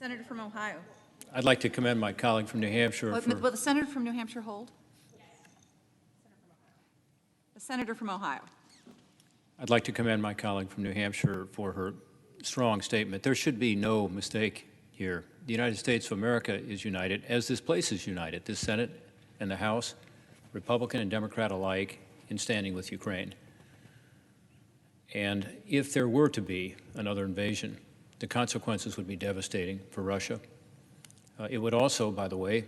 Senator from Ohio. I'd like to commend my colleague from New Hampshire for... Will the senator from New Hampshire hold? Yes. The senator from Ohio. I'd like to commend my colleague from New Hampshire for her strong statement. There should be no mistake here. The United States of America is united, as this place is united, this Senate and the House, Republican and Democrat alike, in standing with Ukraine. And if there were to be another invasion, the consequences would be devastating for Russia. It would also, by the way,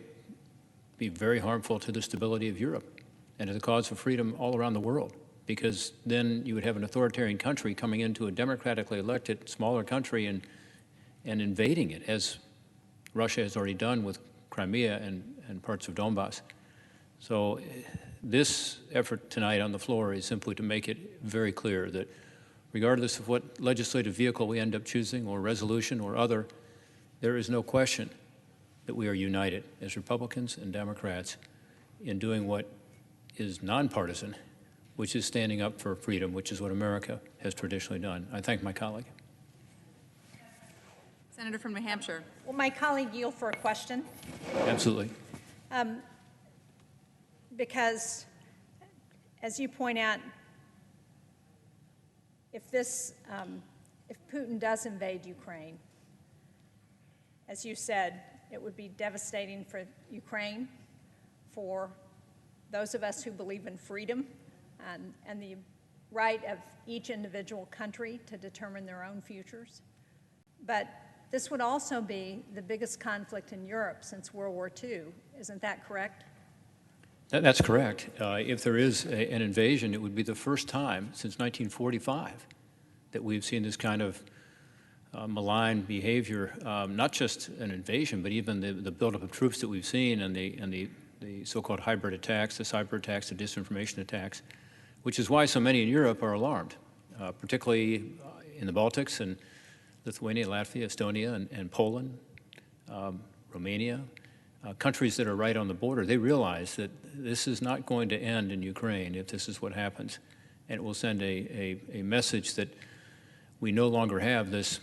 be very harmful to the stability of Europe and to the cause for freedom all around the world, because then you would have an authoritarian country coming into a democratically elected smaller country and invading it, as Russia has already done with Crimea and parts of Donbass. So this effort tonight on the floor is simply to make it very clear that regardless of what legislative vehicle we end up choosing, or resolution or other, there is no question that we are united as Republicans and Democrats in doing what is nonpartisan, which is standing up for freedom, which is what America has traditionally done. I thank my colleague. Senator from New Hampshire. Will my colleague yield for a question? Absolutely. Because, as you point out, if Putin does invade Ukraine, as you said, it would be devastating for Ukraine, for those of us who believe in freedom and the right of each individual country to determine their own futures. But this would also be the biggest conflict in Europe since World War II. Isn't that correct? That's correct. If there is an invasion, it would be the first time since 1945 that we've seen this kind of malign behavior, not just an invasion, but even the buildup of troops that we've seen and the so-called hybrid attacks, the cyber attacks, the disinformation attacks, which is why so many in Europe are alarmed, particularly in the Baltics and Lithuania, Latvia, Estonia, and Poland, Romania, countries that are right on the border. They realize that this is not going to end in Ukraine if this is what happens, and it will send a message that we no longer have this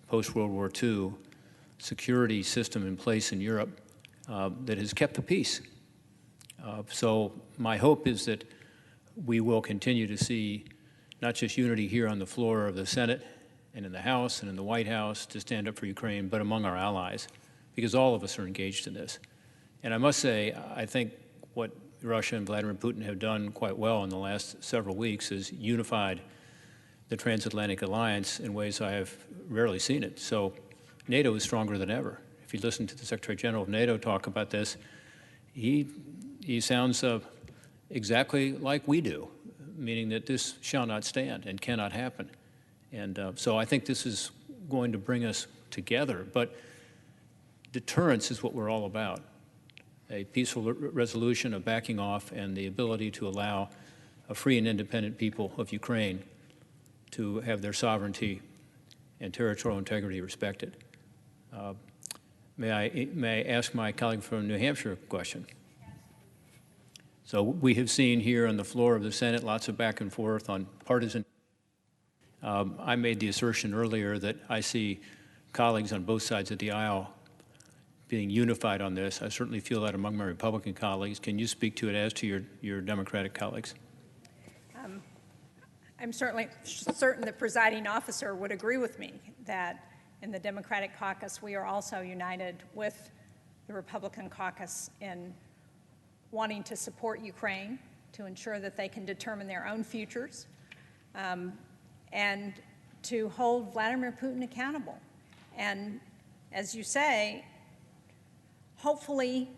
post-World War II security system in place in Europe that has kept the peace. So my hope is that we will continue to see not just unity here on the floor of the Senate and in the House and in the White House to stand up for Ukraine, but among our allies, because all of us are engaged in this. And I must say, I think what Russia and Vladimir Putin have done quite well in the last several weeks is unified the transatlantic alliance in ways I have rarely seen it. So NATO is stronger than ever. If you listen to the Secretary General of NATO talk about this, he sounds exactly like we do, meaning that this shall not stand and cannot happen. And so I think this is going to bring us together. But deterrence is what we're all about. A peaceful resolution, a backing off, and the ability to allow a free and independent people of Ukraine to have their sovereignty and territorial integrity respected. May I ask my colleague from New Hampshire a question? So we have seen here on the floor of the Senate lots of back and forth on partisan. I made the assertion earlier that I see colleagues on both sides of the aisle being unified on this. I certainly feel that among my Republican colleagues. Can you speak to it as to your Democratic colleagues? I'm certainly certain the presiding officer would agree with me that in the Democratic caucus we are also united with the Republican caucus in wanting to support Ukraine, to ensure that they can determine their own futures, and to hold Vladimir Putin accountable. And as you say, hopefully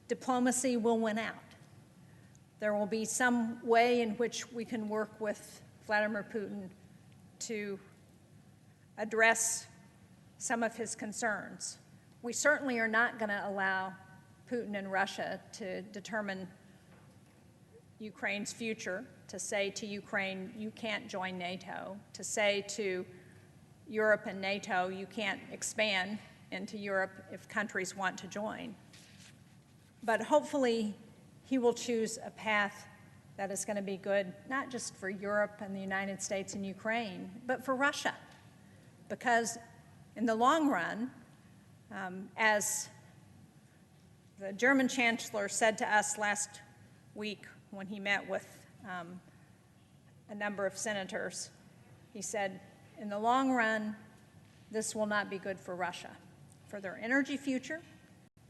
diplomacy will win out. There will be some way in which we can work with Vladimir Putin to address some of his concerns. We certainly are not going to allow Putin and Russia to determine Ukraine's future, to say to Ukraine, you can't join NATO, to say to Europe and NATO, you can't expand into Europe if countries want to join. But hopefully he will choose a path that is going to be good, not just for Europe and the United States and Ukraine, but for Russia. Because in the long run, as the German chancellor said to us last week when he met with a number of senators, he said, in the long run, this will not be good for Russia, for their energy future,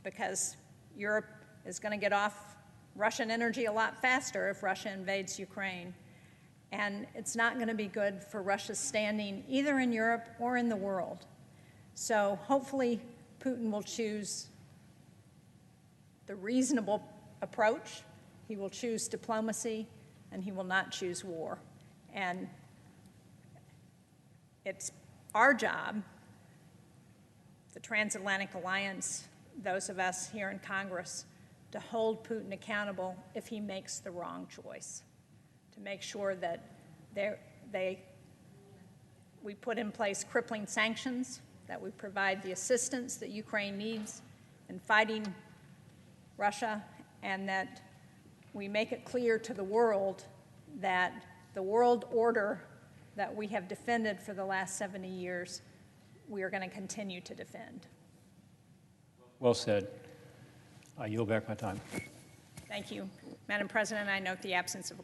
because Europe is going to get off Russian energy a lot faster if Russia invades Ukraine. And it's not going to be good for Russia's standing either in Europe or in the world. So hopefully Putin will choose the reasonable approach. He will choose diplomacy, and he will not choose war. And it's our job, the Transatlantic Alliance, those of us here in Congress, to hold Putin accountable if he makes the wrong choice, to make sure that we put in place crippling sanctions, that we provide the assistance that Ukraine needs in fighting Russia, and that we make it clear to the world that the world order that we have defended for the last 70 years, we are going to continue to defend. Well said. I yield back my time. Thank you. Madam President, I note the absence of a